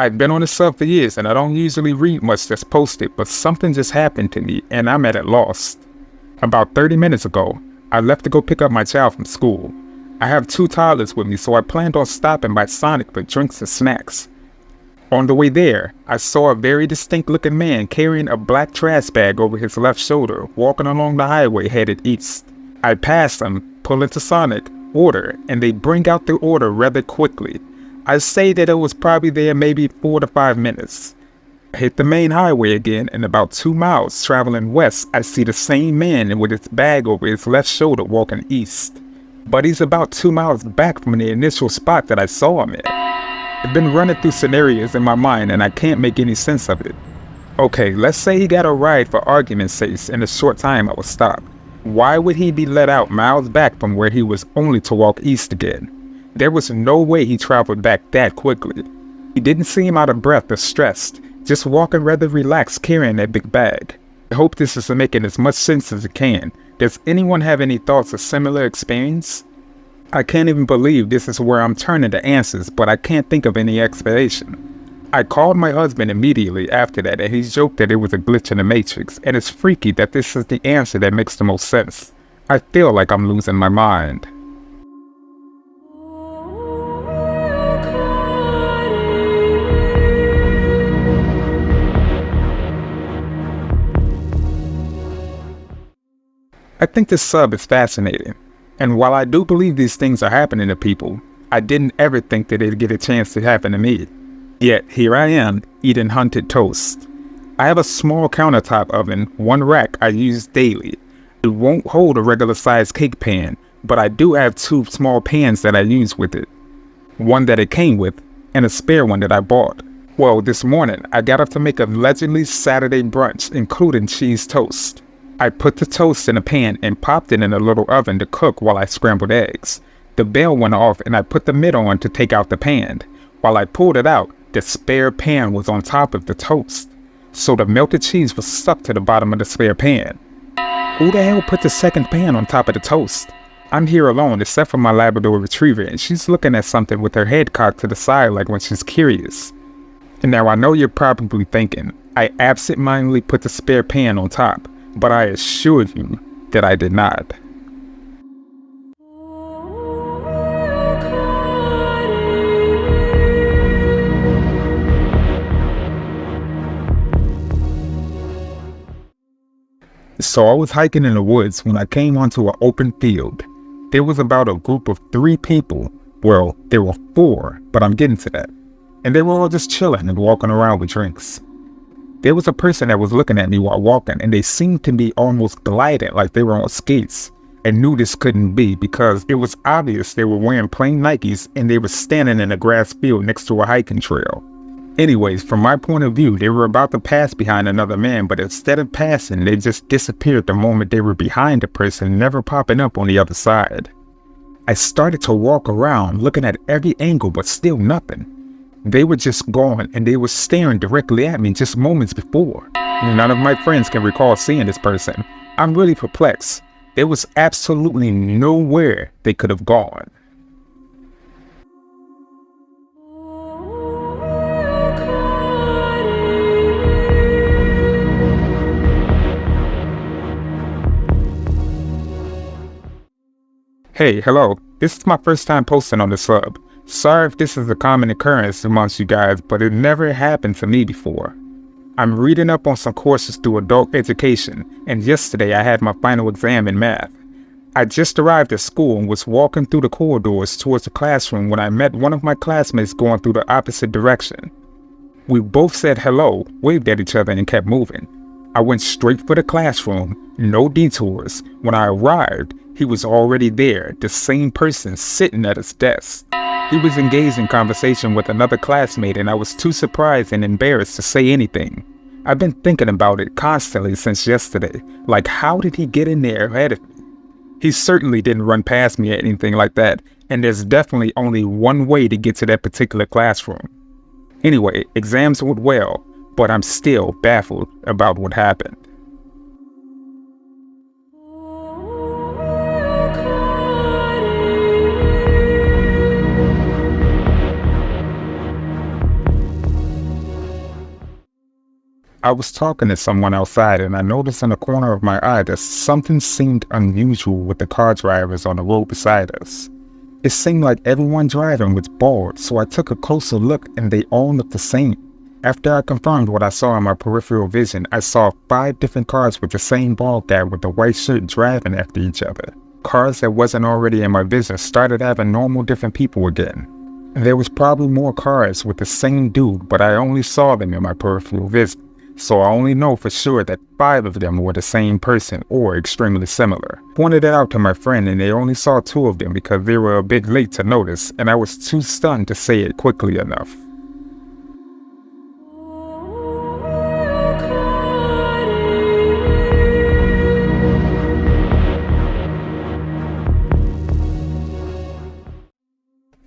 I've been on the sub for years and I don't usually read much that's posted, but something just happened to me and I'm at a loss. About 30 minutes ago, I left to go pick up my child from school. I have 2 toddlers with me, so I planned on stopping by Sonic for drinks and snacks. On the way there, I saw a very distinct looking man carrying a black trash bag over his left shoulder, walking along the highway headed east. I passed him, pull into Sonic, order, and they bring out the order rather quickly. I say that it was probably there maybe 4 to 5 minutes. I hit the main highway again, and about 2 miles traveling west, I see the same man with his bag over his left shoulder walking east. But he's about 2 miles back from the initial spot that I saw him at. I've been running through scenarios in my mind and I can't make any sense of it. Okay, let's say he got a ride for argument's sake in the short time I was stopped. Why would he be let out miles back from where he was only to walk east again? There was no way he traveled back that quickly. He didn't seem out of breath or stressed, just walking rather relaxed carrying that big bag. I hope this is making as much sense as it can. Does anyone have any thoughts or similar experience? I can't even believe this is where I'm turning to answers, but I can't think of any explanation. I called my husband immediately after that and he joked that it was a glitch in the matrix, and it's freaky that this is the answer that makes the most sense. I feel like I'm losing my mind. I think this sub is fascinating, and while I do believe these things are happening to people, I didn't ever think that it'd get a chance to happen to me. Yet here I am, eating hunted toast. I have a small countertop oven, 1 rack I use daily. It won't hold a regular sized cake pan, but I do have 2 small pans that I use with it. One that it came with, and a spare one that I bought. Well, this morning, I got up to make a allegedly Saturday brunch, including cheese toast. I put the toast in a pan and popped it in a little oven to cook while I scrambled eggs. The bell went off and I put the lid on to take out the pan. While I pulled it out, the spare pan was on top of the toast, so the melted cheese was stuck to the bottom of the spare pan. Who the hell put the second pan on top of the toast? I'm here alone except for my Labrador retriever, and she's looking at something with her head cocked to the side like when she's curious. And now I know you're probably thinking, I absentmindedly put the spare pan on top, but I assure you that I did not. So I was hiking in the woods when I came onto an open field. There was about a group of 3 people. Well, there were 4, but I'm getting to that. And they were all just chilling and walking around with drinks. There was a person that was looking at me while walking, and they seemed to be almost gliding like they were on skates. I knew this couldn't be because it was obvious they were wearing plain Nikes and they were standing in a grass field next to a hiking trail. Anyways, from my point of view, they were about to pass behind another man, but instead of passing, they just disappeared the moment they were behind the person, never popping up on the other side. I started to walk around, looking at every angle, but still nothing. They were just gone, and they were staring directly at me just moments before. None of my friends can recall seeing this person. I'm really perplexed. There was absolutely nowhere they could have gone. Hey, hello. This is my first time posting on the sub. Sorry if this is a common occurrence amongst you guys, but it never happened to me before. I'm reading up on some courses through adult education, and yesterday I had my final exam in math. I just arrived at school and was walking through the corridors towards the classroom when I met one of my classmates going through the opposite direction. We both said hello, waved at each other, and kept moving. I went straight for the classroom, no detours. When I arrived, he was already there, the same person sitting at his desk. He was engaged in conversation with another classmate, and I was too surprised and embarrassed to say anything. I've been thinking about it constantly since yesterday, like how did he get in there ahead of me? He certainly didn't run past me or anything like that, and there's definitely only one way to get to that particular classroom. Anyway, exams went well, but I'm still baffled about what happened. I was talking to someone outside and I noticed in the corner of my eye that something seemed unusual with the car drivers on the road beside us. It seemed like everyone driving was bald, so I took a closer look and they all looked the same. After I confirmed what I saw in my peripheral vision, I saw 5 different cars with the same bald guy with the white shirt driving after each other. Cars that wasn't already in my vision started having normal different people again. There was probably more cars with the same dude, but I only saw them in my peripheral vision. So I only know for sure that 5 of them were the same person or extremely similar. Pointed it out to my friend and they only saw 2 of them because they were a bit late to notice and I was too stunned to say it quickly enough.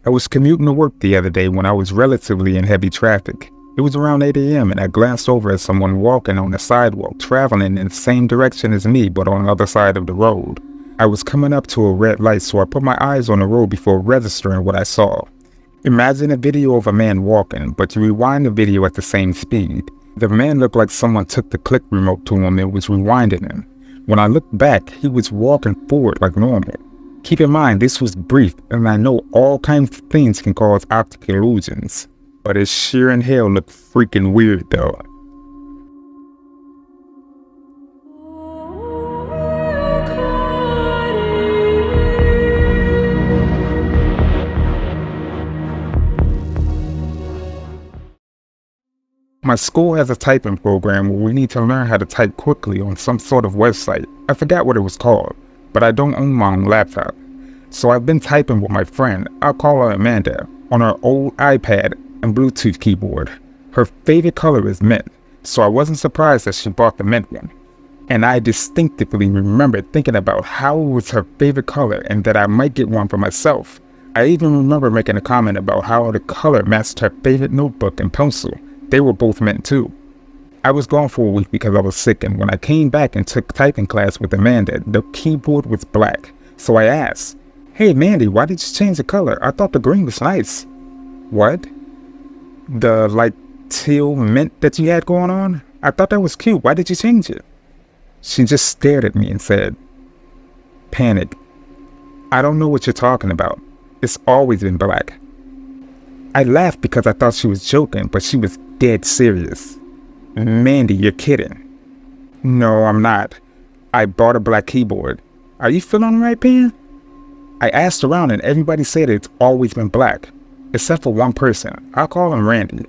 I was commuting to work the other day when I was relatively in heavy traffic. It was around 8 a.m. and I glanced over at someone walking on the sidewalk, traveling in the same direction as me but on the other side of the road. I was coming up to a red light, so I put my eyes on the road before registering what I saw. Imagine a video of a man walking, but you rewind the video at the same speed. The man looked like someone took the click remote to him and was rewinding him. When I looked back, he was walking forward like normal. Keep in mind, this was brief, and I know all kinds of things can cause optic illusions. But it sure in hell looked freaking weird though. My school has a typing program where we need to learn how to type quickly on some sort of website. I forgot what it was called, but I don't own my own laptop. So I've been typing with my friend, I'll call her Amanda, on her old iPad and Bluetooth keyboard. Her favorite color is mint, so I wasn't surprised that she bought the mint one. And I distinctively remember thinking about how it was her favorite color and that I might get one for myself. I even remember making a comment about how the color matched her favorite notebook and pencil. They were both mint too. I was gone for a week because I was sick, and when I came back and took typing class with Amanda, the keyboard was black. So I asked, "Hey Mandy, why did you change the color? I thought the green was nice." "What? The like teal mint that you had going on? I thought that was cute. Why did you change it?" She just stared at me and said, "Panic. I don't know what you're talking about. It's always been black." I laughed because I thought she was joking, but she was dead serious. "Mandy, you're kidding." "No, I'm not. I bought a black keyboard. Are you feeling right, Pan?" I asked around and everybody said it's always been black, except for one person. I'll call him Randy.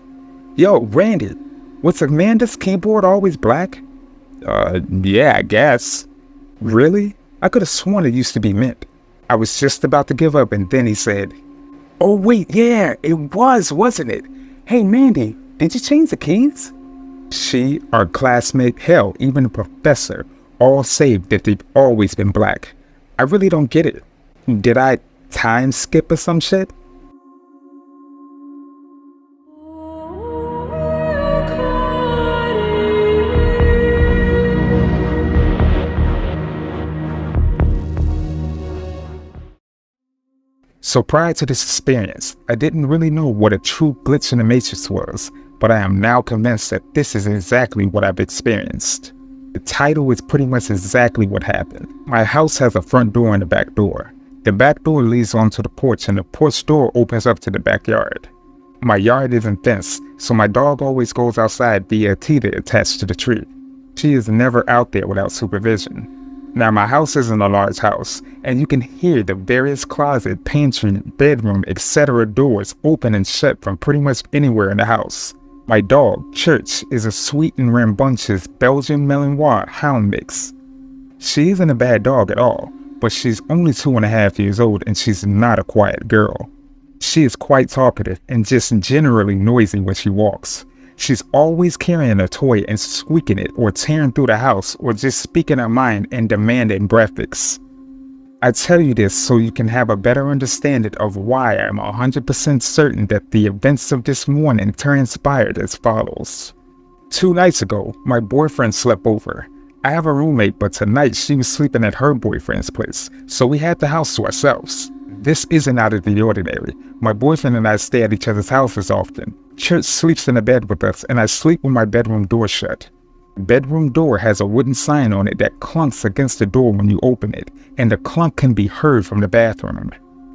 "Yo, Randy, was Amanda's keyboard always black?" Yeah, I guess." "Really? I could have sworn it used to be mint." I was just about to give up and then he said, "Oh wait, yeah, it was, wasn't it? Hey Mandy, did you change the keys?" She, our classmate, hell, even the professor, all say that they've always been black. I really don't get it. Did I time skip or some shit? So prior to this experience, I didn't really know what a true glitch in the matrix was, but I am now convinced that this is exactly what I've experienced. The title is pretty much exactly what happened. My house has a front door and a back door. The back door leads onto the porch and the porch door opens up to the backyard. My yard isn't fenced, so my dog always goes outside via a teeter attached to the tree. She is never out there without supervision. Now my house isn't a large house, and you can hear the various closet, pantry, bedroom, etc. doors open and shut from pretty much anywhere in the house. My dog, Church, is a sweet and rambunctious Belgian Malinois hound mix. She isn't a bad dog at all, but she's only 2.5 years old and she's not a quiet girl. She is quite talkative and just generally noisy when she walks. She's always carrying a toy and squeaking it or tearing through the house or just speaking her mind and demanding breakfast. I tell you this so you can have a better understanding of why I'm 100% certain that the events of this morning transpired as follows. 2 nights ago, my boyfriend slept over. I have a roommate, but tonight she was sleeping at her boyfriend's place, so we had the house to ourselves. This isn't out of the ordinary. My boyfriend and I stay at each other's houses often. Church sleeps in a bed with us and I sleep with my bedroom door shut. Bedroom door has a wooden sign on it that clunks against the door when you open it, and the clunk can be heard from the bathroom.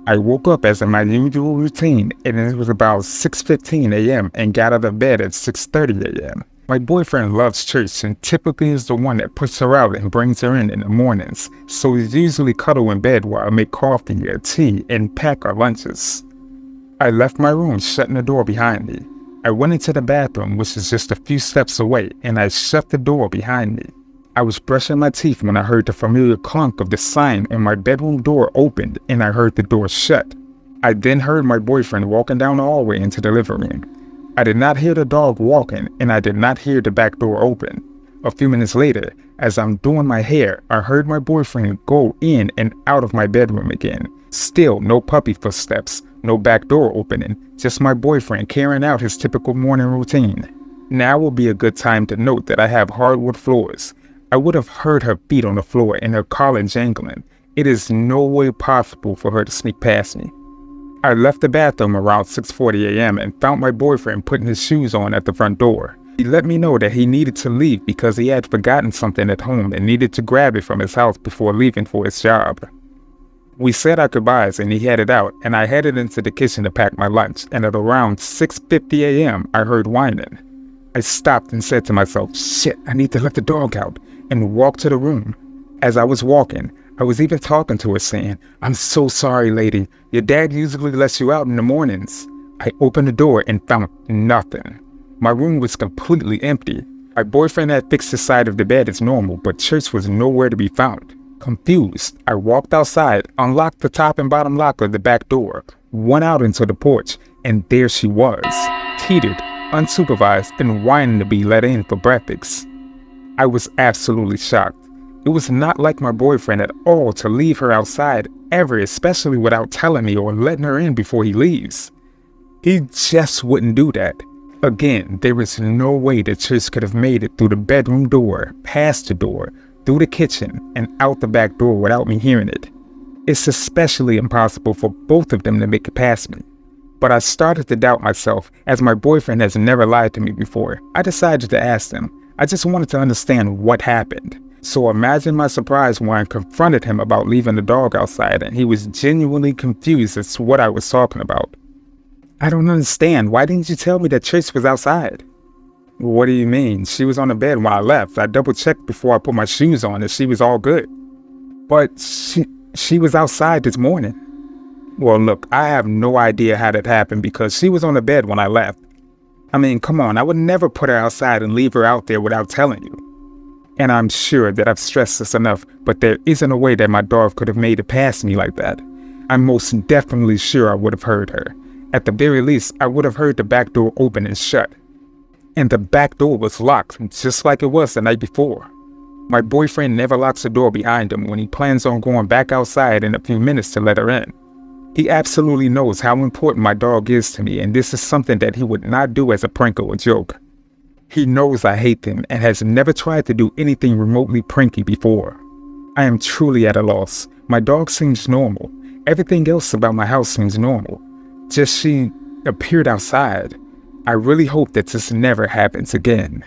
I woke up as in my usual routine, and it was about 6:15 a.m. and got out of bed at 6:30 a.m. My boyfriend loves church and typically is the one that puts her out and brings her in the mornings, so we usually cuddle in bed while I make coffee or tea and pack our lunches. I left my room shutting the door behind me. I went into the bathroom, which is just a few steps away, and I shut the door behind me. I was brushing my teeth when I heard the familiar clunk of the sign, and my bedroom door opened and I heard the door shut. I then heard my boyfriend walking down the hallway into the living room. I did not hear the dog walking, and I did not hear the back door open. A few minutes later, as I'm doing my hair, I heard my boyfriend go in and out of my bedroom again. Still no puppy footsteps, no back door opening, just my boyfriend carrying out his typical morning routine. Now will be a good time to note that I have hardwood floors. I would have heard her feet on the floor and her collar jangling. It is no way possible for her to sneak past me. I left the bathroom around 6:40 a.m. and found my boyfriend putting his shoes on at the front door. He let me know that he needed to leave because he had forgotten something at home and needed to grab it from his house before leaving for his job. We said our goodbyes and he headed out, and I headed into the kitchen to pack my lunch, and at around 6:50 a.m. I heard whining. I stopped and said to myself, shit, I need to let the dog out, and walked to the room. As I was walking, I was even talking to her saying, I'm so sorry, lady. Your dad usually lets you out in the mornings. I opened the door and found nothing. My room was completely empty. My boyfriend had fixed the side of the bed as normal, but Church was nowhere to be found. Confused, I walked outside, unlocked the top and bottom lock of the back door, went out into the porch, and there she was, teetered, unsupervised, and whining to be let in for breakfast. I was absolutely shocked. It was not like my boyfriend at all to leave her outside ever, especially without telling me or letting her in before he leaves. He just wouldn't do that. Again, there is no way that Church could have made it through the bedroom door, past the door, through the kitchen, and out the back door without me hearing it. It's especially impossible for both of them to make it past me. But I started to doubt myself, as my boyfriend has never lied to me before. I decided to ask him. I just wanted to understand what happened. So imagine my surprise when I confronted him about leaving the dog outside, and he was genuinely confused as to what I was talking about. I don't understand. Why didn't you tell me that Church was outside? What do you mean? She was on the bed when I left. I double checked before I put my shoes on and she was all good. But she was outside this morning. Well, look, I have no idea how that happened because she was on the bed when I left. I mean, come on, I would never put her outside and leave her out there without telling you. And I'm sure that I've stressed this enough, but there isn't a way that my dog could have made it past me like that. I'm most definitely sure I would have heard her. At the very least, I would have heard the back door open and shut. And the back door was locked, just like it was the night before. My boyfriend never locks the door behind him when he plans on going back outside in a few minutes to let her in. He absolutely knows how important my dog is to me, and this is something that he would not do as a prank or a joke. He knows I hate him and has never tried to do anything remotely pranky before. I am truly at a loss. My dog seems normal. Everything else about my house seems normal. Just she appeared outside. I really hope that this never happens again.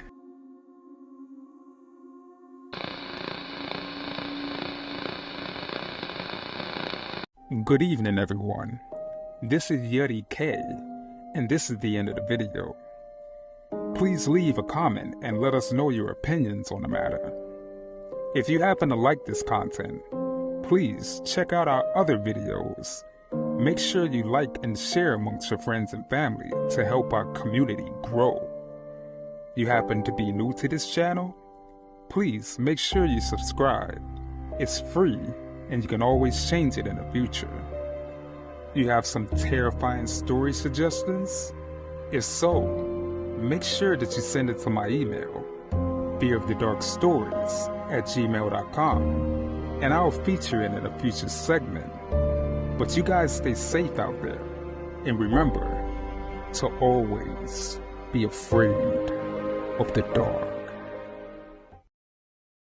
Good evening, everyone. This is Yuri K, and this is the end of the video. Please leave a comment and let us know your opinions on the matter. If you happen to like this content, please check out our other videos. Make sure you like and share amongst your friends and family to help our community grow. You happen to be new to this channel? Please make sure you subscribe. It's free and you can always change it in the future. You have some terrifying story suggestions? If so, make sure that you send it to my email, fearofthedarkstories@gmail.com, and I'll feature it in a future segment. But you guys stay safe out there, and remember to always be afraid of the dark.